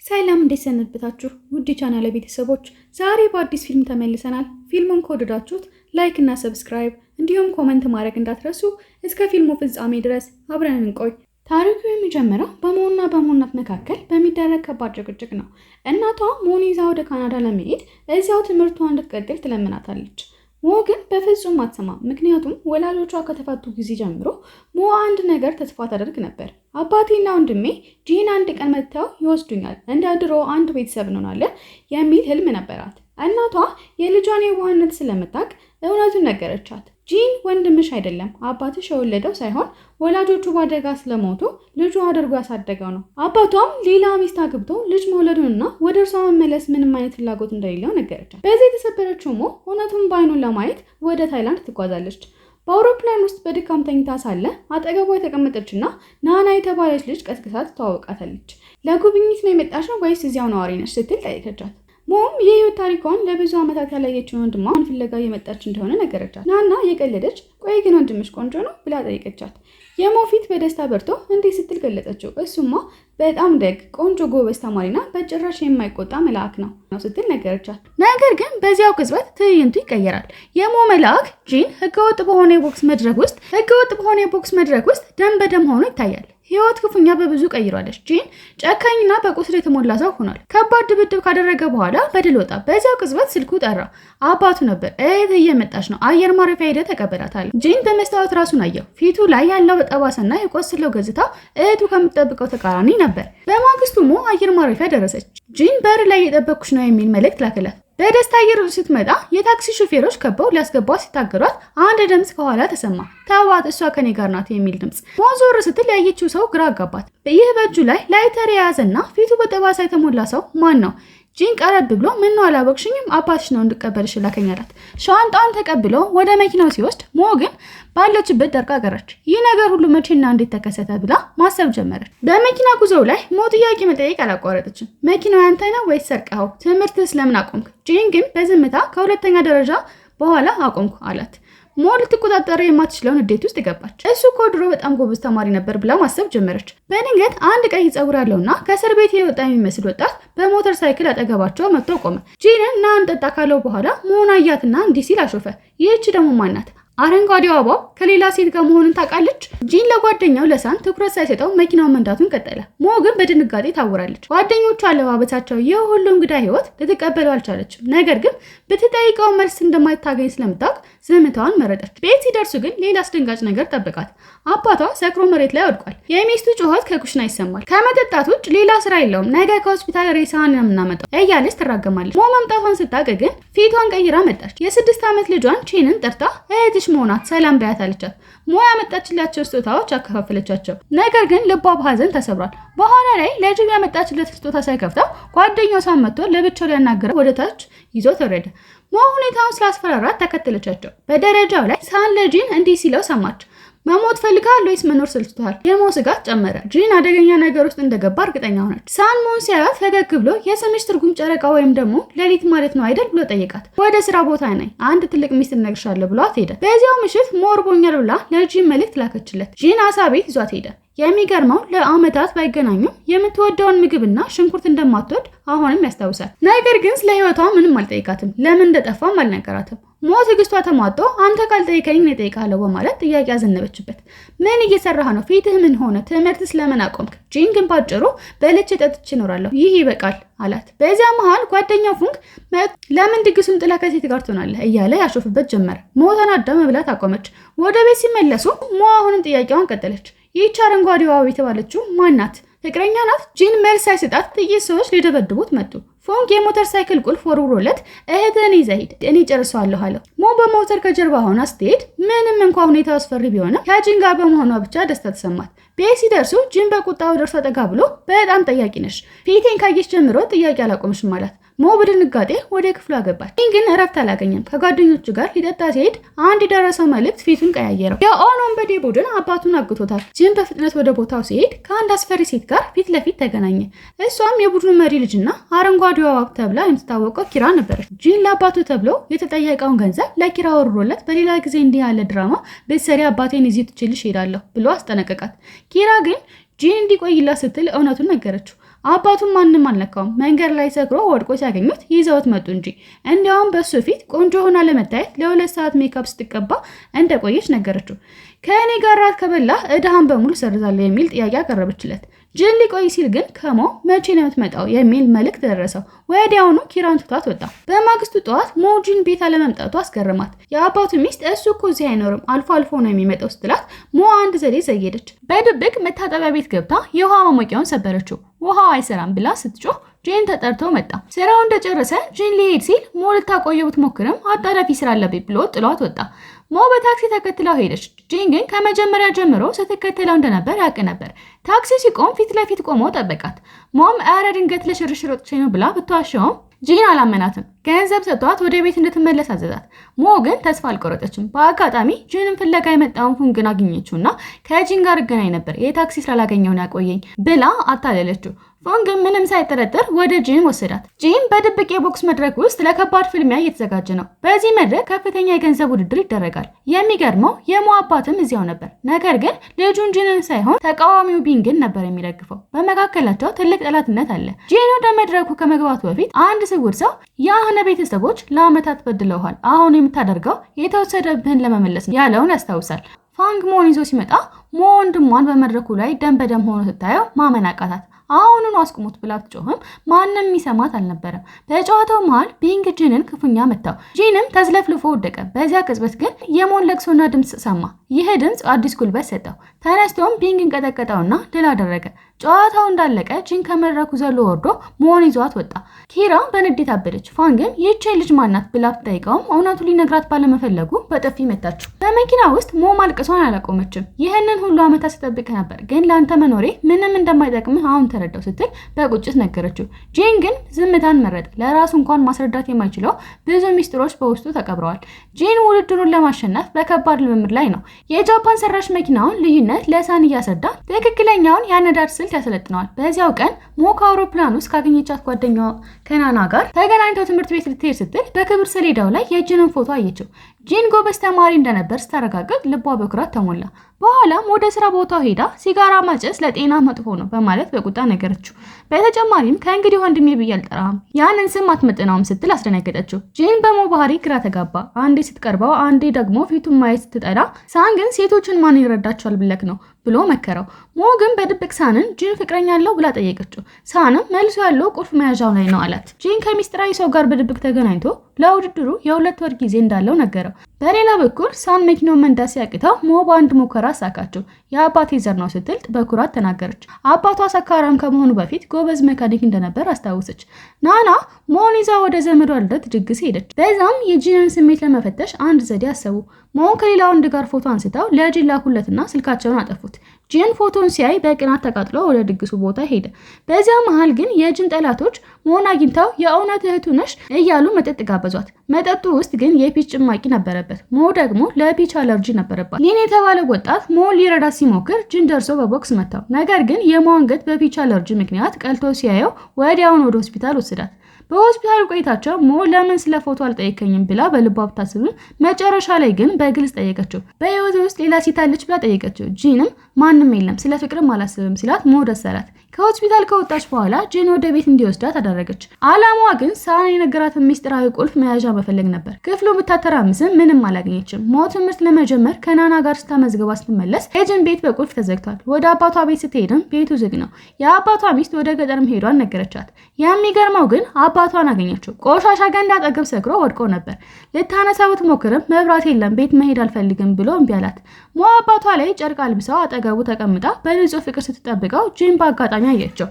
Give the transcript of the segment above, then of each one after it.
ሰላም እንዴት ሰነበታችሁ ውድ ቻናሌ ቤተሰቦች፣ ዛሬ በአዲስ ፊልም ተመልሰናል። ፊልሙን ከወደዳችሁት ላይክ እና ሰብስክራይብ እንዲሁም ኮሜንት ማድረግ እንዳትረሱ። እስከ ፊልሙ ፍጻሜ ድረስ አብረን እንቆይ። ታሪኩ የሚጀምረው በሞና በሞናት መካከል በሚደረግ ከባድ ጭቅጭቅ ነው። እናቷ ሞን ይዛ ወደ ካናዳ ለመሄድ እዚያው ትምህርቷን እንድትቀጥል ትለምናታለች። ሞ ግን በፍጹም አትሰማም። ምክንያቱም ወላጆቿ ከተፋቱ ጊዜ ጀምሮ ሞ አንድ ነገር ተስፋ ታደርግ ነበር። አባቴና ወንድሜ ጂን አንድ ቀን መጥተው ይወስዱኛል፣ እንደ ድሮ አንድ ቤተሰብ እንሆናለን የሚል ህልም ነበራት። እናቷ የልጇን የዋህነት ስለምታውቅ እውነቱን ነገረቻት። ጂን ወንድምሽ አይደለም፣ አባትሽ የወለደው ሳይሆን ወላጆቹ በአደጋ ስለሞቱ ልጁ አድርጎ ያሳደገው ነው። አባቷም ሌላ ሚስት አግብቶ ልጅ መውለዱንና ወደ እርሷ መመለስ ምንም አይነት ፍላጎት እንደሌለው ነገረቻት። በዚህ የተሰበረችው ሞ እውነቱን በአይኑን ለማየት ወደ ታይላንድ ትጓዛለች። በአውሮፕላን ውስጥ በድካም ተኝታ ሳለ አጠገቧ የተቀመጠችና ናና የተባለች ልጅ ቀስቅሳ ትተዋወቃታለች። ለጉብኝት ነው የመጣሽው ወይስ እዚያው ነዋሪ ነች ስትል ጠየቀቻት። ሞም የህይወት ታሪኳን ለብዙ ዓመታት ያላየችውን ወንድሟን ፍለጋ የመጣች እንደሆነ ነገረቻት። ናና የቀለደች ቆይ ግን ወንድምሽ ቆንጆ ነው ብላ ጠየቀቻት። የሞ ፊት በደስታ በርቶ እንዲህ ስትል ገለጸችው። እሱማ በጣም ደግ፣ ቆንጆ፣ ጎበዝ ተማሪና በጭራሽ የማይቆጣ መልአክ ነው ስትል ነገረቻት። ነገር ግን በዚያው ቅጽበት ትዕይንቱ ይቀየራል። የሞ መልአክ ጂን ህገወጥ በሆነ የቦክስ መድረክ ውስጥ ደም በደም ሆኖ ይታያል። ህይወት ክፉኛ በብዙ ቀይሯለች። ጂን ጨካኝና በቁስል የተሞላ ሰው ሆኗል። ከባድ ድብድብ ካደረገ በኋላ በድል ወጣ። በዚያው ቅጽበት ስልኩ ጠራ። አባቱ ነበር። እህት እየመጣች ነው፣ አየር ማረፊያ ሄደ ተቀበላታል። ጂን በመስታወት ራሱን አየው። ፊቱ ላይ ያለው ጠባሳና የቆሰለው ገጽታ እህቱ ከምትጠብቀው ተቃራኒ ነበር። በማግስቱ ሞ አየር ማረፊያ ደረሰች። ጂን በር ላይ እየጠበኩሽ ነው የሚል መልእክት ላከላት። በደስታ እየሮጠች ስትመጣ የታክሲ ሹፌሮች ከበው ሊያስገቧት ሲታገሏት አንድ ድምጽ ከኋላ ተሰማ። ተዋት፣ እሷ ከኔ ጋር ናት የሚል ድምጽ። ሞ ዞር ስትል ያየችው ሰው ግራ አጋባት። ይህ በእጁ ላይ ላይተር የያዘና ፊቱ በጠባሳ የተሞላ ሰው ማን ነው? ጂን ቀረብ ብሎ ምን ነው አላወቅሽኝም? አባትሽ ነው እንድቀበልሽ ላከኝ አላት። ሻንጣውን ተቀብሎ ወደ መኪናው ሲወስድ ሞ ግን ባለችበት ደርቃ ቀረች። ይህ ነገር ሁሉ መቼና እንዴት ተከሰተ ብላ ማሰብ ጀመረች። በመኪና ጉዞው ላይ ሞ ጥያቄ መጠየቅ አላቋረጠችም። መኪናው ያንተ ነው ወይስ ሰርቀኸው? ትምህርትስ ለምን አቆምክ? ጂን ግን በዝምታ ከሁለተኛ ደረጃ በኋላ አቆምኩ አላት። ሞ ልትቆጣጠረው የማትችለውን ንዴት ውስጥ ገባች። እሱ እኮ ድሮ በጣም ጎበዝ ተማሪ ነበር ብላ ማሰብ ጀመረች። በድንገት አንድ ቀይ ጸጉር ያለውና ከእስር ቤት የወጣ የሚመስል ወጣት በሞተር ሳይክል አጠገባቸው መጥቶ ቆመ። ጂንን ና እንጠጣ ካለው በኋላ ሞን አያትና እንዲህ ሲል አሾፈ። ይህች ደግሞ ማናት? አረንጓዴው አበባው ከሌላ ሴት ጋር መሆኑን ታውቃለች? ጂን ለጓደኛው ለሳን ትኩረት ሳይሰጠው መኪናውን መንዳቱን ቀጠለ። ሞ ግን በድንጋጤ ታውራለች። ጓደኞቹ አለባበሳቸው ይህ ሁሉ እንግዳ ህይወት ልትቀበለው አልቻለችም። ነገር ግን ብትጠይቀው መልስ እንደማይታገኝ ስለምታውቅ ዝምታዋን መረጠች። ቤት ሲደርሱ ግን ሌላ አስደንጋጭ ነገር ጠበቃት። አባቷ ሰክሮ መሬት ላይ ወድቋል። የሚስቱ ጩኸት ከኩሽና ይሰማል። ከመጠጣት ውጭ ሌላ ስራ የለውም። ነገ ከሆስፒታል ሬሳን ነው የምናመጣው እያለች ትራገማለች። ሞ መምጣቷን ስታውቅ ግን ፊቷን ቀይራ መጣች። የ6 ዓመት ልጇን ቼንን ጠርታ እህትሽ ሞናት ሰላም በያት አለቻት። ሞ ያመጣችላቸው ስጦታዎች አከፋፈለቻቸው። ነገር ግን ልቧ በሐዘን ተሰብሯል። በኋላ ላይ ለጅብ ያመጣችለት ስጦታ ሳይከፍተው ጓደኛው ሳን መጥቶ ለብቻው ሊያናገረው ወደ ታች ይዞ ተወረደ። ሞ ሁኔታውን ስላስፈራራት ተከተለቻቸው። በደረጃው ላይ ሳን ለጂን እንዲህ ሲለው ሰማች። መሞት ፈልጋል ወይስ መኖር ሰልችቷል? የሞ ስጋት ጨመረ። ጂን አደገኛ ነገር ውስጥ እንደገባ እርግጠኛ ሆነች። ሳን ሞን ሲያያት ፈገግ ብሎ የስምሽ ትርጉም ጨረቃ ወይም ደግሞ ሌሊት ማለት ነው አይደል ብሎ ጠየቃት። ወደ ስራ ቦታ ነኝ፣ አንድ ትልቅ ሚስጥር እነግርሻለሁ ብሏት ሄደ። በዚያው ምሽት ሞ እርቦኛል ብላ ለጂን መልእክት ላከችለት። ጂን አሳ ቤት ይዟት ሄደ። የሚገርመው ለአመታት ባይገናኙም የምትወደውን ምግብና ሽንኩርት እንደማትወድ አሁንም ያስታውሳል። ነገር ግን ስለ ህይወቷ ምንም አልጠይቃትም። ለምን እንደጠፋም አልነገራትም። ሞ ትዕግስቷ ተሟጦ አንተ ካልጠይቀኝ እኔ እጠይቅሃለሁ በማለት ጥያቄ አዘነበችበት። ምን እየሰራህ ነው? ፊትህ ምን ሆነ? ትምህርትስ ለምን አቆምክ? ጂን ግን ባጭሩ በልቼ ጠጥቼ እኖራለሁ፣ ይህ ይበቃል አላት። በዚያ መሃል ጓደኛው ፉንክ ለምን ድግሱን ጥላ ከሴት ጋር ትሆናለህ እያለ ያሾፍበት ጀመረ። ሞ ተናዳ መብላት አቆመች። ወደ ቤት ሲመለሱ ሞ አሁንም ጥያቄዋን ቀጠለች። ይህች አረንጓዴዋ የተባለችው ማናት? ፍቅረኛ ናት? ጂን መልስ ሳይሰጣት ጥቂት ሰዎች ሊደበድቡት መጡ። ፎንክ የሞተር ሳይክል ቁልፍ ወርውሮለት እህትህን ይዘህ ሂድ እኔ ጨርሰዋለሁ አለው። ሞ በሞተር ከጀርባ ሆና ስትሄድ ምንም እንኳን ሁኔታው አስፈሪ ቢሆንም ከጂን ጋር በመሆኗ ብቻ ደስታ ተሰማት። ቤት ሲደርሱ ጂን በቁጣ ወደ እርሷ ጠጋ ብሎ በጣም ጠያቂ ነሽ፣ ፊቴን ካየሽ ጀምሮ ጥያቄ አላቆምሽም አላት። ሞ በድንጋጤ ወደ ክፍሉ አገባች። ግን እረፍት አላገኘም። ከጓደኞቹ ጋር ሊጠጣ ሲሄድ አንድ የደረሰው መልእክት ፊቱን ቀያየረው። የኦን ወንበዴ ቡድን አባቱን አግቶታል። ጂን በፍጥነት ወደ ቦታው ሲሄድ ከአንድ አስፈሪ ሴት ጋር ፊት ለፊት ተገናኘ። እሷም የቡድኑ መሪ ልጅና አረንጓዴዋ ዋብ ተብላ የምትታወቀው ኪራ ነበረች። ጂን ለአባቱ ተብሎ የተጠየቀውን ገንዘብ ለኪራ ወርሮለት በሌላ ጊዜ እንዲህ ያለ ድራማ በሰሪ አባቴን ይዤ ትችልሽ ሄዳለሁ ብሎ አስጠነቀቃት። ኪራ ግን ጂን እንዲቆይላት ስትል እውነቱን ነገረችው። አባቱም ማንም አልነካውም። መንገድ ላይ ሰክሮ ወድቆ ሲያገኙት ይዘውት መጡ እንጂ እንዲያውም በሱ ፊት ቆንጆ ሆና ለመታየት ለ2 ሰዓት ሜካፕ ስትቀባ እንደቆየች ነገረችው። ከእኔ ጋር ራት ከበላህ እድሃን በሙሉ ሰርዛለሁ የሚል ጥያቄ አቀረበችለት። ጅን ሊቆይ ሲል ግን ከሞ መቼ ነው የምትመጣው የሚል መልእክት ደረሰው። ወዲያውኑ ኪራን ትቷት ወጣ። በማግስቱ ጠዋት ሞ ጂን ቤት አለመምጣቱ አስገረማት። የአባቱ ሚስት እሱ እኮ እዚህ አይኖርም አልፎ አልፎ ነው የሚመጣው ስትላት ሞ አንድ ዘዴ ዘየደች። በድብቅ መታጠቢያ ቤት ገብታ የውሃ ማሞቂያውን ሰበረችው። ውሃው አይሰራም ብላ ስትጮህ ጂን ተጠርቶ መጣ። ስራው እንደጨረሰ ጂን ሊሄድ ሲል ሞ ልታቆየው ብትሞክርም አጣዳፊ ስራ አለብኝ ብሎ ጥሏት ወጣ። ሞ በታክሲ ተከትለው ሄደች። ጂን ግን ከመጀመሪያ ጀምሮ ስትከተለው እንደነበር ያውቅ ነበር። ታክሲ ሲቆም ፊት ለፊት ቆሞ ጠበቃት። ሞም አረ ድንገት ለሽርሽር ወጥቼ ነው ብላ ብትዋሸውም ጂን አላመናትም። ገንዘብ ሰጥቷት ወደ ቤት እንድትመለስ አዘዛት። ሞ ግን ተስፋ አልቆረጠችም። በአጋጣሚ ጂንን ፍለጋ የመጣውን ፉንግን አገኘችውና ከጂን ጋር እገናኝ ነበር የታክሲ ስላላገኘውን ያቆየኝ ብላ አታለለችው። ፉንግን ምንም ሳይጠረጥር ወደ ጂን ወሰዳት። ጂን በድብቅ የቦክስ መድረክ ውስጥ ለከባድ ፍልሚያ እየተዘጋጀ ነው። በዚህ መድረክ ከፍተኛ የገንዘብ ውድድር ይደረጋል። የሚገርመው የሞ አባትም እዚያው ነበር። ነገር ግን ልጁን ጂንን ሳይሆን ተቃዋሚው ቢንግን ነበር የሚደግፈው። በመካከላቸው ትልቅ ጠላትነት አለ። ጂን ወደ መድረኩ ከመግባቱ በፊት አንድ ስውር ሰው የአህነ ቤተሰቦች ለአመታት በድለውሃል፣ አሁን የምታደርገው የተወሰደብህን ለመመለስ ያለውን ያስታውሳል። ፋንግ ሞን ይዞ ሲመጣ ሞ ወንድሟን በመድረኩ ላይ ደም በደም ሆኖ ስታየው ማመን አቃታት። አሁኑኑ አስቁሙት ብላ ብትጮህም ማንም የሚሰማት አልነበረም። በጨዋታው መሃል ቢንግ ጂንን ክፉኛ መታው። ጂንም ተዝለፍልፎ ወደቀ። በዚያ ቅጽበት ግን የሞን ለቅሶና ድምፅ ሰማ። ይህ ድምፅ አዲስ ጉልበት ሰጠው። ተነስቶም ቢንግን ቀጠቀጠውና ድል አደረገ። ጨዋታው እንዳለቀ ጂን ከመድረኩ ዘሎ ወርዶ ሞን ይዟት ወጣ። ኪራ በንዴት አበደች። ፋንግም ይህች ልጅ ማናት ብላ ብትጠይቀውም እውነቱ ሊነግራት ባለመፈለጉ በጥፊ መታችው። በመኪና ውስጥ ሞ ማልቀሷን አላቆመችም። ይህንን ሁሉ ዓመታት ስጠብቅ ነበር፣ ግን ለአንተ መኖሬ ምንም እንደማይጠቅምህ አሁን ተረዳው ስትል በቁጭት ነገረችው። ጂን ግን ዝምታን መረጠ። ለራሱ እንኳን ማስረዳት የማይችለው ብዙ ሚስጥሮች በውስጡ ተቀብረዋል። ጂን ውድድሩን ለማሸነፍ በከባድ ልምምድ ላይ ነው። የጃፓን ሰራሽ መኪናውን ልዩነት ለሳን እያስረዳ ትክክለኛውን የአነዳድ ስልት ያሰለጥነዋል። በዚያው ቀን ሞ ከአውሮፕላን ውስጥ ካገኘቻት ጓደኛዋ ከናና ጋር ተገናኝተው ትምህርት ቤት ልትሄድ ስትል በክብር ሰሌዳው ላይ የጂንን ፎቶ አየችው። ጂን ጎበዝ ተማሪ እንደነበር ስታረጋግጥ ልቧ በኩራት ተሞላ። በኋላም ወደ ስራ ቦታው ሄዳ ሲጋራ ማጨስ ለጤና መጥፎ ነው በማለት በቁጣ ነገረችው። በተጨማሪም ከእንግዲህ ወንድሜ ብዬ አልጠራም፣ ያንን ስም አትመጥነውም ስትል አስደነገጠችው። ጂን በሞ ባህሪ ግራ ተጋባ። አንዴ ስትቀርበው፣ አንዴ ደግሞ ፊቱን ማየት ስትጠላ፣ ሳን ግን ሴቶችን ማን ይረዳቸዋል ብለክ ነው ብሎ መከረው። ሞ ግን በድብቅ ሳንን ጂን ፍቅረኛ አለው ብላ ጠየቀችው። ሳንም መልሶ ያለው ቁልፍ መያዣው ላይ ነው አላት። ጂን ከሚስጥራዊ ሰው ጋር በድብቅ ተገናኝቶ ለውድድሩ የ2 ወር ጊዜ እንዳለው ነገረው። በሌላ በኩል ሳን መኪናውን መንዳት ሲያቅተው ሞ በአንድ ሙከራ አሳካቸው። የአባቴ ዘር ነው ስትል በኩራት ተናገረች። አባቷ ሰካራም ከመሆኑ በፊት ጎበዝ መካኒክ እንደነበር አስታወሰች። ናና ሞን ይዛ ወደ ዘመዷ ልደት ድግስ ሄደች። በዛም የጂንን ስሜት ለመፈተሽ አንድ ዘዴ አሰቡ። ሞን ከሌላ ወንድ ጋር ፎቶ አንስተው ለጂን ላኩለትና ስልካቸውን አጠፉት። ጂን ፎቶን ሲያይ በቅናት ተቃጥሎ ወደ ድግሱ ቦታ ሄደ። በዚያ መሃል ግን የጂን ጠላቶች ሞን አግኝተው የእውነት እህቱ ነሽ እያሉ መጠጥ ጋበዟት። መጠጡ ውስጥ ግን የፒች ጭማቂ ነበረበት። ሞ ደግሞ ለፒች አለርጂ ነበረባት። ሊን የተባለ ወጣት ሞ ሊረዳት ሲሞክር ጂን ደርሶ በቦክስ መታው። ነገር ግን የሞ አንገት በፒች አለርጂ ምክንያት ቀልቶ ሲያየው ወዲያውን ወደ ሆስፒታል ወሰዳት። በሆስፒታል ቆይታቸው ሞ ለምን ስለ ፎቶ አልጠየቀኝም ብላ በልቧ ብታስብም መጨረሻ ላይ ግን በግልጽ ጠየቀችው። በህይወት ውስጥ ሌላ ሴት አለች ብላ ጠየቀችው። ጂንም ማንም የለም ስለ ፍቅርም አላስብም ሲላት ሞ ደስ አላት። ከሆስፒታል ከወጣች በኋላ ጂን ወደ ቤት እንዲወስዳት አደረገች። አላማዋ ግን ሳን የነገራትን ሚስጥራዊ ቁልፍ መያዣ መፈለግ ነበር። ክፍሉ ብታተራምስም ምንም አላገኘችም። ሞ ትምህርት ለመጀመር ከናና ጋር ስታመዝግባ ስትመለስ የጂን ቤት በቁልፍ ተዘግቷል። ወደ አባቷ ቤት ስትሄድም ቤቱ ዝግ ነው። የአባቷ ሚስት ወደ ገጠር መሄዷን ነገረቻት። የሚገርመው ግን አባቷን አገኘችው። ቆሻሻ ገንዳ አጠገብ ሰክሮ ወድቆ ነበር። ልታነሳ ብትሞክርም መብራት የለም ቤት መሄድ አልፈልግም ብሎ እምቢ አላት። ሞ አባቷ ላይ ጨርቅ አልብሰው አጠገቡ ተቀምጣ በንጹህ ፍቅር ስትጠብቀው ጂን በአጋጣሚ አየችው።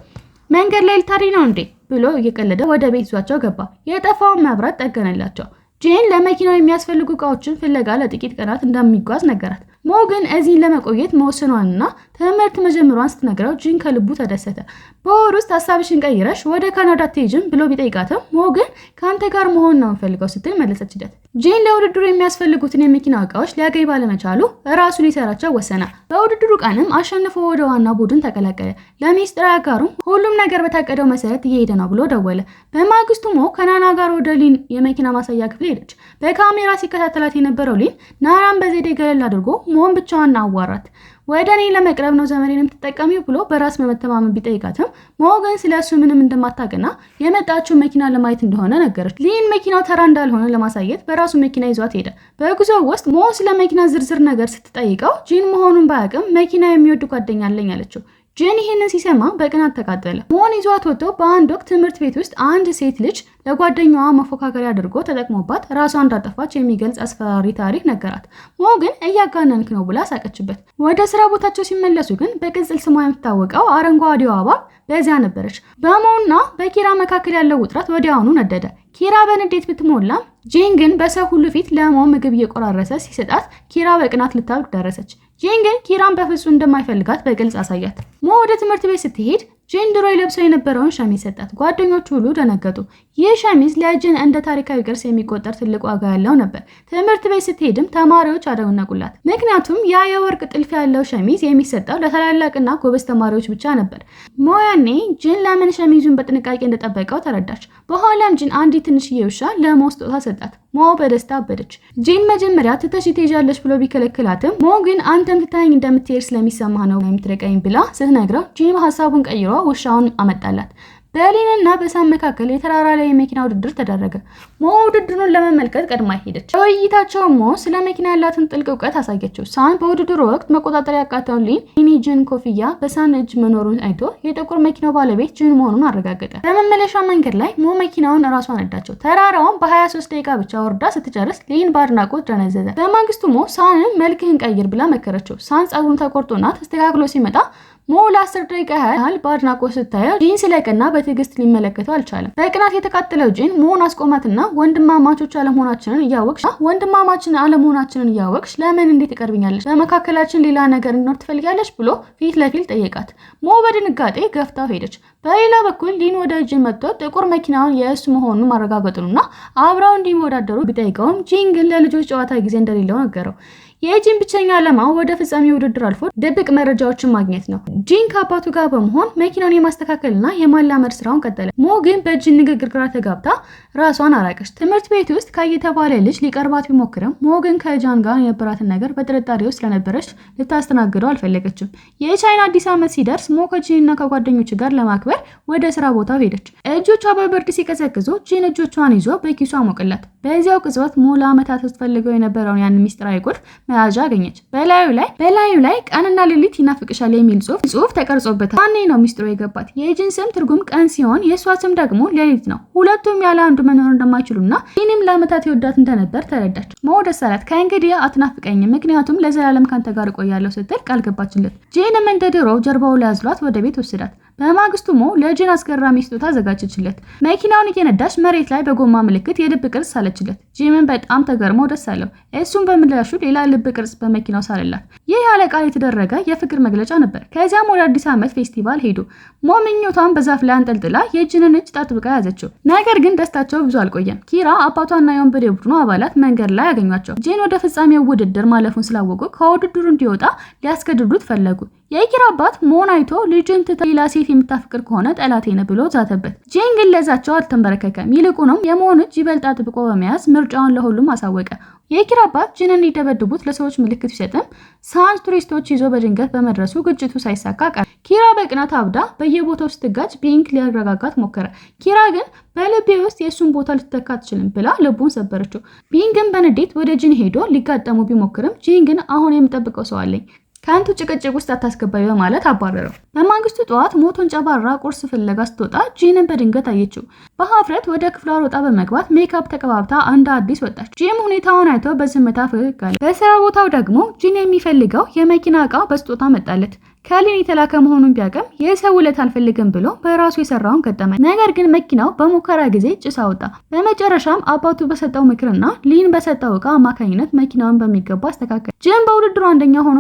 መንገድ ላይ ልታሪ ነው እንዴ ብሎ እየቀለደ ወደ ቤት ይዟቸው ገባ። የጠፋውን መብራት ጠገነላቸው። ጂን ለመኪናው የሚያስፈልጉ እቃዎችን ፍለጋ ለጥቂት ቀናት እንደሚጓዝ ነገራት። ሞ ግን እዚህን ለመቆየት መወሰኗንና ትምህርት መጀመሯን ስትነግረው ጂን ከልቡ ተደሰተ። በወር ውስጥ ሀሳብሽን ቀይረሽ ወደ ካናዳ ትሄጂም ብሎ ቢጠይቃትም ሞ ግን ከአንተ ጋር መሆን ነው የምፈልገው ስትል መለሰችለት። ጂን ለውድድሩ የሚያስፈልጉትን የመኪና እቃዎች ሊያገኝ ባለመቻሉ ራሱ ሊሰራቸው ወሰነ። በውድድሩ ቀንም አሸንፎ ወደ ዋና ቡድን ተቀላቀለ። ለሚስጥር አጋሩም ሁሉም ነገር በታቀደው መሰረት እየሄደ ነው ብሎ ደወለ። በማግስቱ ሞ ከናና ጋር ወደ ሊን የመኪና ማሳያ ክፍል ሄደች። በካሜራ ሲከታተላት የነበረው ሊን ናናን በዘዴ ገለል አድርጎ ሞን ብቻዋን አዋራት። ወደ እኔ ለመቅረብ ነው ዘመኔን የምትጠቀሚው ብሎ በራስ በመተማመን ቢጠይቃትም ሞ ግን ስለሱ ምንም እንደማታገና የመጣችው መኪና ለማየት እንደሆነ ነገረች። ሊን መኪናው ተራ እንዳልሆነ ለማሳየት በራሱ መኪና ይዟት ሄደ። በጉዞው ውስጥ ሞ ስለ መኪና ዝርዝር ነገር ስትጠይቀው ጂን መሆኑን ባያውቅም መኪና የሚወድ ጓደኛ አለኝ አለችው። ጂን ይህንን ሲሰማ በቅናት ተቃጠለ። ሞን ይዟት ወጥቶ በአንድ ወቅት ትምህርት ቤት ውስጥ አንድ ሴት ልጅ ለጓደኛዋ መፎካከሪያ አድርጎ ተጠቅሞባት ራሷን እንዳጠፋች የሚገልጽ አስፈራሪ ታሪክ ነገራት። ሞ ግን እያጋነንክ ነው ብላ ሳቀችበት። ወደ ስራ ቦታቸው ሲመለሱ ግን በቅጽል ስሟ የምትታወቀው አረንጓዴዋ እባብ በዚያ ነበረች። በሞና በኪራ መካከል ያለው ውጥረት ወዲያውኑ ነደደ። ኪራ በንዴት ብትሞላም ጂን ግን በሰው ሁሉ ፊት ለሞ ምግብ እየቆራረሰ ሲሰጣት ኪራ በቅናት ልታብድ ደረሰች። ጂን ግን ኪራን በፍጹም እንደማይፈልጋት በግልጽ አሳያት። ሞ ወደ ትምህርት ቤት ስትሄድ ጂን ድሮ ለብሰው የነበረውን ሸሚዝ ሰጣት። ጓደኞቹ ሁሉ ደነገጡ። ይህ ሸሚዝ ለጂን እንደ ታሪካዊ ቅርስ የሚቆጠር ትልቅ ዋጋ ያለው ነበር። ትምህርት ቤት ስትሄድም ተማሪዎች አደነቁላት። ምክንያቱም ያ የወርቅ ጥልፍ ያለው ሸሚዝ የሚሰጠው ለታላላቅና ጎበዝ ተማሪዎች ብቻ ነበር። ሞ ያኔ ጂን ለምን ሸሚዙን በጥንቃቄ እንደጠበቀው ተረዳች። በኋላም ጂን አንዲት ትንሽዬ ውሻ ለሞ ስጦታ ሰጣት። ሞ በደስታ አበደች። ጂን መጀመሪያ ትተሽ ትሄጃለሽ ብሎ ቢከለክላትም ሞ ግን አንተም ትታኝ እንደምትሄድ ስለሚሰማህ ነው የምትረቀኝ ብላ ስትነግረው ጂን ሀሳቡን ቀይሮ ውሻውን አመጣላት። በሊንና በሳም መካከል የተራራ ላይ የመኪና ውድድር ተደረገ። ሞ ውድድሩን ለመመልከት ቀድማ ሄደች። በውይይታቸው ሞ ስለ መኪና ያላትን ጥልቅ እውቀት አሳየችው። ሳን በውድድሩ ወቅት መቆጣጠር ያቃተው ሊን ጂን ኮፍያ በሳን እጅ መኖሩን አይቶ የጥቁር መኪናው ባለቤት ጂን መሆኑን አረጋገጠ። በመመለሻ መንገድ ላይ ሞ መኪናውን ራሷ ነዳቸው። ተራራውን በ23 ደቂቃ ብቻ ወርዳ ስትጨርስ ሊን በአድናቆት ደነዘዘ። በማግስቱ ሞ ሳንን መልክህን ቀይር ብላ መከረችው። ሳን ጸጉሩን ተቆርጦና ተስተካክሎ ሲመጣ ሞ ለ10 ደቂቃ ያህል በአድናቆት ስታየው ጂን ስለቀና በትዕግስት ሊመለከተው አልቻለም። በቅናት የተቃጠለው ጂን ሞን አስቆማትና ወንድማማቾች አለመሆናችንን እያወቅሽ ለምን እንዴት ትቀርብኛለሽ? በመካከላችን ሌላ ነገር እንዲኖር ትፈልጊያለሽ? ብሎ ፊት ለፊት ጠየቃት። ሞ በድንጋጤ ገፍታው ሄደች። በሌላ በኩል ሊን ወደ ጂን መጥቶ ጥቁር መኪናውን የእሱ መሆኑን ማረጋገጡንና አብረው እንዲወዳደሩ ቢጠይቀውም ጂን ግን ለልጆች ጨዋታ ጊዜ እንደሌለው ነገረው። የጂን ብቸኛ ዓላማ ወደ ፍጻሜ ውድድር አልፎ ድብቅ መረጃዎችን ማግኘት ነው። ጂን ከአባቱ ጋር በመሆን መኪናውን የማስተካከልና የማላመድ ስራውን ቀጠለ። ሞ ግን በጂን ንግግር ግራ ተጋብታ ራሷን አራቀች። ትምህርት ቤት ውስጥ ከየተባለ ልጅ ሊቀርባት ቢሞክርም ሞ ግን ከጃን ጋር የነበራትን ነገር በጥርጣሬ ውስጥ ስለነበረች ልታስተናግደው አልፈለገችም። የቻይና አዲስ ዓመት ሲደርስ ሞ ከጂንና ከጓደኞቹ ጋር ለማክበር ወደ ስራ ቦታው ሄደች። እጆቿ በብርድ ሲቀዘቅዙ ጂን እጆቿን ይዞ በኪሷ ሞቀላት። በዚያው ቅጽበት ሞ ለዓመታት ስትፈልገው የነበረውን ያን ሚስጥራዊ ቁልፍ መያዣ አገኘች። በላዩ ላይ ቀንና ሌሊት ይናፍቅሻል የሚል ጽሑፍ ተቀርጾበታል። ማን ነው ሚስጥሩ የገባት? የጂን ስም ትርጉም ቀን ሲሆን የሷ ስም ደግሞ ሌሊት ነው። ሁለቱም ያለ አንዱ መኖር እንደማይችሉና ጂንም ለዓመታት ይወዳት እንደነበር ተረዳች። ሞ ደስ አላት። ከእንግዲህ አትናፍቀኝም፣ ምክንያቱም ለዘላለም ካንተ ጋር እቆያለሁ ስትል ቃል ገባችለት። ጂንም እንደ ድሮ ጀርባው ላይ አዝሏት ወደ ቤት ወሰዳት። በማግስቱ ሞ ለጂን አስገራሚ ስጦታ አዘጋጀችለት። መኪናውን እየነዳች መሬት ላይ በጎማ ምልክት የልብ ቅርጽ ሳለችለት። ጂምን በጣም ተገርሞ ደስ አለው። እሱም በምላሹ ሌላ ልብ ቅርጽ በመኪናው ሳለላት። ይህ ያለ ቃል የተደረገ የፍቅር መግለጫ ነበር። ከዚያም ወደ አዲስ ዓመት ፌስቲቫል ሄዱ። ሞ ምኞቷን በዛፍ ላይ አንጠልጥላ የጂንን እጅ ጣጥብቃ ያዘችው። ነገር ግን ደስታቸው ብዙ አልቆየም። ኪራ አባቷና የወንበዴ ቡድኑ አባላት መንገድ ላይ ያገኟቸው። ጂን ወደ ፍጻሜው ውድድር ማለፉን ስላወቁ ከውድድሩ እንዲወጣ ሊያስገድዱት ፈለጉ። የኪራ አባት ሞን አይቶ ልጅን ትተህ ሌላ ሴት የምታፍቅር ከሆነ ጠላቴ ነህ ብሎ ዛተበት። ጂን ግን ለዛቸው አልተንበረከከም። ይልቁንም የሞን እጅ ይበልጥ አጥብቆ በመያዝ ምርጫውን ለሁሉም አሳወቀ። የኪራ አባት ጂንን እንዲደበድቡት ለሰዎች ምልክት ቢሰጥም ሳን ቱሪስቶች ይዞ በድንገት በመድረሱ ግጭቱ ሳይሳካ ቀረ። ኪራ በቅናት አብዳ በየቦታው ስትጋጭ ቢንክ ሊያረጋጋት ሞከረ። ኪራ ግን በልቤ ውስጥ የእሱን ቦታ ልትተካ አትችልም ብላ ልቡን ሰበረችው። ቢንክን በንዴት ወደ ጂን ሄዶ ሊጋጠሙ ቢሞክርም ጂን ግን አሁን የምጠብቀው ሰው አለኝ፣ ከአንቱ ጭቅጭቅ ውስጥ አታስገባኝ በማለት አባረረው። በማግስቱ ጠዋት ሞቶን ጨባራ ቁርስ ፍለጋ ስትወጣ ጂንን በድንገት አየችው። በሀፍረት ወደ ክፍሏ ሮጣ በመግባት ሜካፕ ተቀባብታ እንደ አዲስ ወጣች። ጂም ሁኔታውን አይቶ በዝምታ ፈገግ አለ። በስራ ቦታው ደግሞ ጂን የሚፈልገው የመኪና እቃ በስጦታ መጣለት። ከሊን የተላከ መሆኑን ቢያቀም የሰው ውለት አልፈልግም ብሎ በራሱ የሰራውን ገጠመ። ነገር ግን መኪናው በሙከራ ጊዜ ጭስ አወጣ። በመጨረሻም አባቱ በሰጠው ምክርና ሊን በሰጠው እቃ አማካኝነት መኪናውን በሚገባ አስተካከለ። ጂም በውድድሩ አንደኛ ሆኖ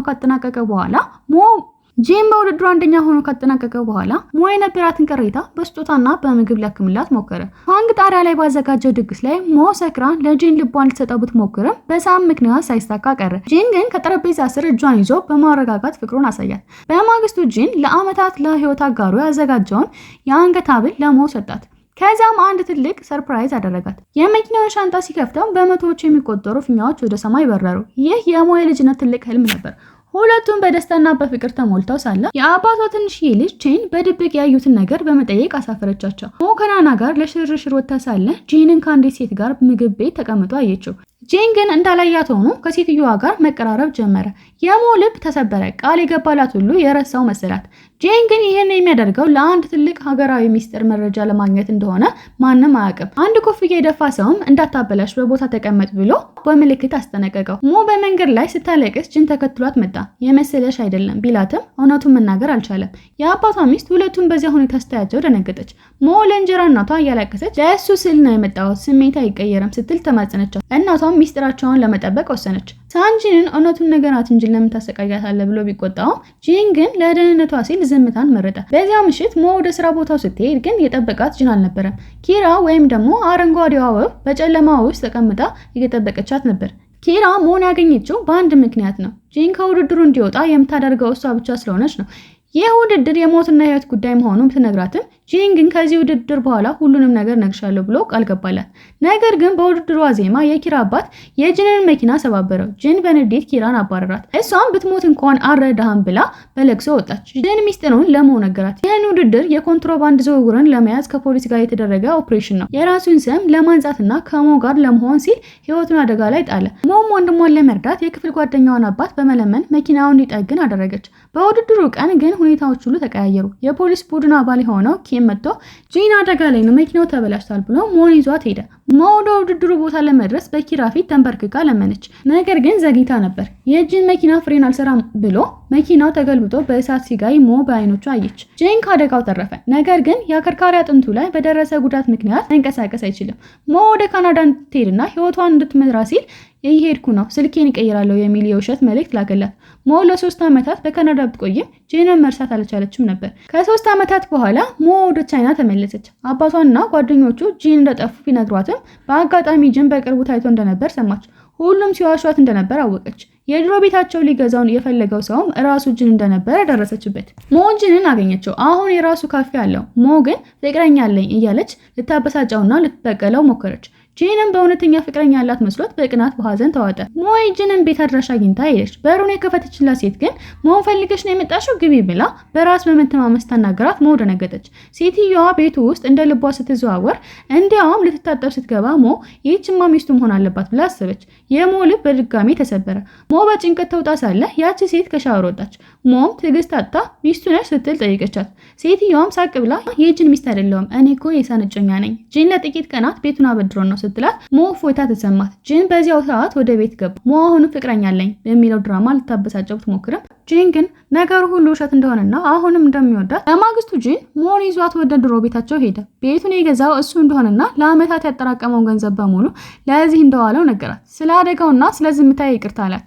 ካጠናቀቀ በኋላ ሞ የነበራትን ቅሬታ በስጦታና በምግብ ሊያክምላት ሞከረ። ሃንግ ጣሪያ ላይ ባዘጋጀው ድግስ ላይ ሞ ሰክራ ለጂን ልቧን ልትሰጠው ብትሞክርም በሳም ምክንያት ሳይሳካ ቀረ። ጂን ግን ከጠረጴዛ ስር እጇን ይዞ በማረጋጋት ፍቅሩን አሳያት። በማግስቱ ጂን ለዓመታት ለህይወት አጋሩ ያዘጋጀውን የአንገት ሐብል ለሞ ሰጣት። ከዛም አንድ ትልቅ ሰርፕራይዝ አደረጋት። የመኪናውን ሻንጣ ሲከፍተው በመቶዎች የሚቆጠሩ ፊኛዎች ወደ ሰማይ በረሩ። ይህ የሞ የልጅነት ትልቅ ህልም ነበር። ሁለቱም በደስታና በፍቅር ተሞልተው ሳለ የአባቷ ትንሽዬ ልጅ ጄን በድብቅ ያዩትን ነገር በመጠየቅ አሳፈረቻቸው። ሞ ከናና ጋር ለሽርሽር ወጥታ ሳለ ጄንን ከአንዲት ሴት ጋር ምግብ ቤት ተቀምጦ አየችው። ጄን ግን እንዳላያት ሆኖ ከሴትዮዋ ጋር መቀራረብ ጀመረ። የሞ ልብ ተሰበረ። ቃል የገባላት ሁሉ የረሳው መሰላት። ጄን ግን ይህን የሚያደርገው ለአንድ ትልቅ ሀገራዊ ሚስጥር መረጃ ለማግኘት እንደሆነ ማንም አያውቅም። አንድ ኮፍያ የደፋ ሰውም እንዳታበላሽ በቦታ ተቀመጥ ብሎ በምልክት አስጠነቀቀው። ሞ በመንገድ ላይ ስታለቅስ ጄን ተከትሏት መጣ። የመሰለሽ አይደለም ቢላትም እውነቱን መናገር አልቻለም። የአባቷ ሚስት ሁለቱም በዚያ ሁኔታ ስታያቸው ደነገጠች። ሞ ለእንጀራ እናቷ እያለቀሰች ለእሱ ስል ነው የመጣሁት ስሜት አይቀየርም ስትል ተማጸነቻት። እናቷም ሚስጥራቸውን ለመጠበቅ ወሰነች። ሳንጂንን እውነቱን ነገራት እንጂ ለምን ታሰቃያታለህ ብሎ ቢቆጣውም ጂን ግን ለደህንነቷ ሲል ዝምታን መረጠ። በዚያው ምሽት ሞ ወደ ስራ ቦታው ስትሄድ ግን የጠበቃት ጂን አልነበረም። ኪራ ወይም ደግሞ አረንጓዴዋ ወፍ በጨለማ ውስጥ ተቀምጣ እየጠበቀቻት ነበር። ኪራ ሞን ያገኘችው በአንድ ምክንያት ነው። ጂን ከውድድሩ እንዲወጣ የምታደርገው እሷ ብቻ ስለሆነች ነው። ይህ ውድድር የሞትና የህይወት ጉዳይ መሆኑን ብትነግራትም ጂን ግን ከዚህ ውድድር በኋላ ሁሉንም ነገር ነግሻለሁ ብሎ ቃል ገባላት። ነገር ግን በውድድሩ ዋዜማ የኪራ አባት የጂንን መኪና ሰባበረው። ጂን በንዴት ኪራን አባረራት። እሷም ብትሞት እንኳን አልረዳህም ብላ በለቅሶ ወጣች። ጂን ሚስጥሩን ለሞ ነገራት። ይህን ውድድር የኮንትሮባንድ ዝውውርን ለመያዝ ከፖሊስ ጋር የተደረገ ኦፕሬሽን ነው። የራሱን ስም ለማንጻትና ከሞ ጋር ለመሆን ሲል ህይወቱን አደጋ ላይ ጣለ። ሞም ወንድሟን ለመርዳት የክፍል ጓደኛዋን አባት በመለመን መኪናውን እንዲጠግን አደረገች። በውድድሩ ቀን ግን ሁኔታዎች ሁሉ ተቀያየሩ። የፖሊስ ቡድን አባል የሆነው ኪም መጥቶ ጂን አደጋ ላይ ነው፣ መኪናው ተበላሽቷል ብሎ ሞን ይዟት ሄደ። ሞ ወደ ውድድሩ ቦታ ለመድረስ በኪራ ፊት ተንበርክካ ለመነች። ነገር ግን ዘግይታ ነበር። የጂን መኪና ፍሬን አልሰራም ብሎ መኪናው ተገልብጦ በእሳት ሲጋይ ሞ በአይኖቹ አየች። ጂን ከአደጋው ተረፈ። ነገር ግን የአከርካሪ አጥንቱ ላይ በደረሰ ጉዳት ምክንያት መንቀሳቀስ አይችልም። ሞ ወደ ካናዳ እንድትሄድና ህይወቷን እንድትመራ ሲል እየሄድኩ ነው ስልኬን እቀይራለሁ የሚል የውሸት መልእክት ላከላት። ሞ ለ3 ዓመታት በካናዳ ብትቆይም ጂንን መርሳት አልቻለችም ነበር። ከ3 ዓመታት በኋላ ሞ ወደ ቻይና ተመለሰች። አባቷና ጓደኞቹ ጂን እንደጠፉ ቢነግሯትም በአጋጣሚ ጂን በቅርቡ ታይቶ እንደነበር ሰማች። ሁሉም ሲዋሿት እንደነበር አወቀች። የድሮ ቤታቸው ሊገዛውን የፈለገው ሰውም ራሱ ጂን እንደነበር ደረሰችበት። ሞ ጂንን አገኘችው። አሁን የራሱ ካፌ አለው። ሞ ግን ፍቅረኛ አለኝ እያለች ልታበሳጨውና ልትበቀለው ሞከረች። ጂንም በእውነተኛ ፍቅረኛ ያላት መስሎት በቅናት በሐዘን ተዋጠ። ሞ ጂንን ቤት አድራሻ አግኝታ ሄደች። በሩን የከፈተችላት ሴት ግን ሞን ፈልገሽ ነው የመጣሽው ግቢ ብላ በራስ በመተማመን ስታናገራት ሞ ደነገጠች። ሴትዮዋ ቤቱ ውስጥ እንደ ልቧ ስትዘዋወር እንዲያውም ልትታጠብ ስትገባ ሞ ይህችማ ሚስቱ መሆን አለባት ብላ አሰበች። የሞ ልብ በድጋሚ ተሰበረ። ሞ በጭንቀት ተውጣ ሳለ ያቺ ሴት ከሻወር ወጣች። ሞም ትዕግስት አጣ ሚስቱ ነሽ ስትል ጠይቀቻት። ሴትዮዋም ሳቅ ብላ የጂን ሚስት አይደለሁም እኔ እኮ የሳን እጮኛ ነኝ። ጂን ለጥቂት ቀናት ቤቱን አበድሮን ነው ስትላት ሞ ፎይታ ተሰማት። ጂን በዚያው ሰዓት ወደ ቤት ገባ። ሞ አሁንም ፍቅረኛ አለኝ በሚለው ድራማ ልታበሳጨው ብትሞክርም ጂን ግን ነገሩ ሁሉ ውሸት እንደሆነና አሁንም እንደሚወዳት በማግስቱ ጂን ሞን ይዟት ወደ ድሮ ቤታቸው ሄደ። ቤቱን የገዛው እሱ እንደሆነና ለአመታት ያጠራቀመውን ገንዘብ በሙሉ ለዚህ እንደዋለው ነገራት። ስለ አደጋውና ስለ ዝምታ ይቅርታ አላት።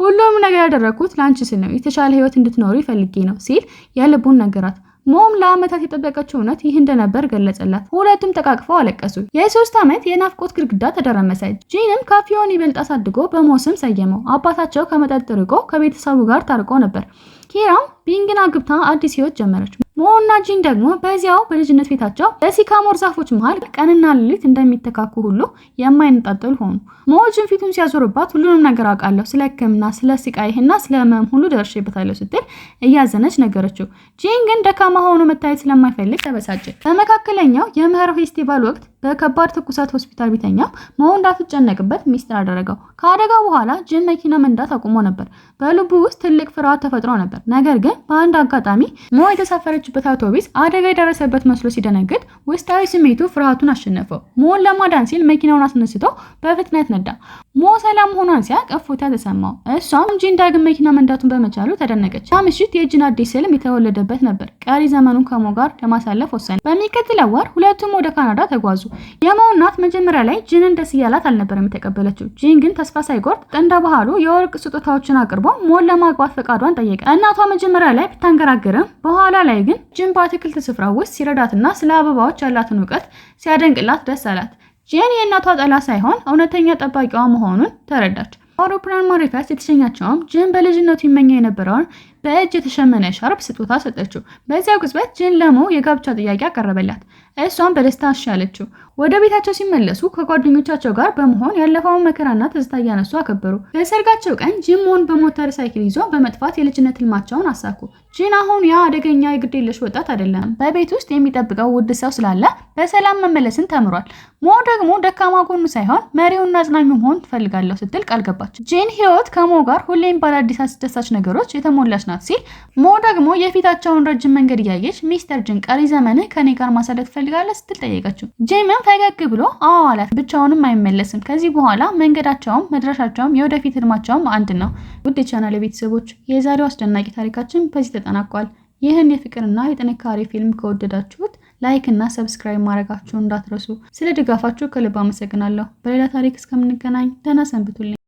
ሁሉም ነገር ያደረኩት ላንቺ ስል ነው፣ የተሻለ ህይወት እንድትኖሪ ፈልጌ ነው ሲል የልቡን ነገራት። ሞም ለአመታት የጠበቀችው እውነት ይህ እንደነበር ገለጸላት። ሁለቱም ተቃቅፈው አለቀሱ። የ3 ዓመት የናፍቆት ግድግዳ ተደረመሰ። ጂንም ካፌውን ይበልጥ አሳድጎ በሞ ስም ሰየመው። አባታቸው ከመጠጥ ርቆ ከቤተሰቡ ጋር ታርቆ ነበር። ኪራም ቢንግን አግብታ አዲስ ህይወት ጀመረች። ሞ እና ጂን ደግሞ በዚያው በልጅነት ቤታቸው በሲካሞር ዛፎች መሃል ቀንና ሌሊት እንደሚተካኩ ሁሉ የማይነጣጠሉ ሆኑ። ሞ ጂን ፊቱን ሲያዞርባት ሁሉንም ነገር አውቃለሁ፣ ስለ ሕክምና፣ ስለ ስቃይና ስለ ህመም ሁሉ ደርሼበታለሁ ስትል እያዘነች ነገረችው። ጂን ግን ደካማ ሆኖ መታየት ስለማይፈልግ ተበሳጨ። በመካከለኛው የምህር ፌስቲቫል ወቅት በከባድ ትኩሳት ሆስፒታል ቢተኛም ሞ እንዳትጨነቅበት ሚስጥር አደረገው። ከአደጋው በኋላ ጂን መኪና መንዳት አቁሞ ነበር። በልቡ ውስጥ ትልቅ ፍርሃት ተፈጥሮ ነበር። ነገር ግን በአንድ አጋጣሚ ሞ የተሳፈረችበት አውቶቡስ አደጋ የደረሰበት መስሎ ሲደነግጥ ውስጣዊ ስሜቱ ፍርሃቱን አሸነፈው። ሞን ለማዳን ሲል መኪናውን አስነስቶ በፍጥነት ነዳ። ሞ ሰላም ሆኗን ሲያቅ እፎይታ ተሰማው። እሷም ጂን ዳግም መኪና መንዳቱን በመቻሉ ተደነቀች። ምሽት የጂን አዲስ ህልም የተወለደበት ነበር። ቀሪ ዘመኑን ከሞ ጋር ለማሳለፍ ወሰነ። በሚቀጥለው ወር ሁለቱም ወደ ካናዳ ተጓዙ። የሞ እናት መጀመሪያ ላይ ጂንን ደስ እያላት አልነበረም የተቀበለችው። ጂን ግን ተስፋ ሳይቆርጥ እንደ ባህሉ የወርቅ ስጦታዎችን አቅርቦ ሞን ለማግባት ፈቃዷን ጠየቀ። እናቷ መጀመሪያ ላይ ብታንገራግርም በኋላ ላይ ግን ጂን በአትክልት ስፍራ ውስጥ ሲረዳትና ስለ አበባዎች ያላትን እውቀት ሲያደንቅላት ደስ አላት። ጂን የእናቷ ጠላት ሳይሆን እውነተኛ ጠባቂዋ መሆኑን ተረዳች። አውሮፕላን ማረፊያ የተሸኛቸውም ጂን በልጅነቱ ይመኘው የነበረውን በእጅ የተሸመነ ሻርፕ ስጦታ ሰጠችው። በዚያው ቅጽበት ጂን ለሞ የጋብቻ ጥያቄ አቀረበላት። እሷም በደስታ እሺ አለችው። ወደ ቤታቸው ሲመለሱ ከጓደኞቻቸው ጋር በመሆን ያለፈውን መከራና ትዝታ እያነሱ አከበሩ። በሰርጋቸው ቀን ጂን ሞን በሞተር ሳይክል ይዞ በመጥፋት የልጅነት ህልማቸውን አሳኩ። ጂን አሁን ያ አደገኛ የግዴለሽ ወጣት አይደለም። በቤት ውስጥ የሚጠብቀው ውድ ሰው ስላለ በሰላም መመለስን ተምሯል። ሞ ደግሞ ደካማ ጎኑ ሳይሆን መሪውና አጽናኙ መሆን ትፈልጋለሁ ስትል ቃል ገባች። ጂን ህይወት ከሞ ጋር ሁሌም በአዳዲስ አስደሳች ነገሮች የተሞላች ናት ሲል፣ ሞ ደግሞ የፊታቸውን ረጅም መንገድ እያየች ሚስተር ጂን ቀሪ ዘመንህ ከኔ ጋር ማሳለፍ ትፈልጋለህ ስትል ጠየቀችው። ጂንም ፈገግ ብሎ አዎ አላት። ብቻውንም አይመለስም። ከዚህ በኋላ መንገዳቸውም መድረሻቸውም የወደፊት ህልማቸውም አንድ ነው። ውድ የቻናል ቤተሰቦች የዛሬው አስደናቂ ታሪካችን በዚህ ተጠናቋል። ይህን የፍቅርና የጥንካሬ ፊልም ከወደዳችሁት ላይክ እና ሰብስክራይብ ማድረጋችሁን እንዳትረሱ። ስለ ድጋፋችሁ ከልብ አመሰግናለሁ። በሌላ ታሪክ እስከምንገናኝ ደህና ሰንብቱልኝ።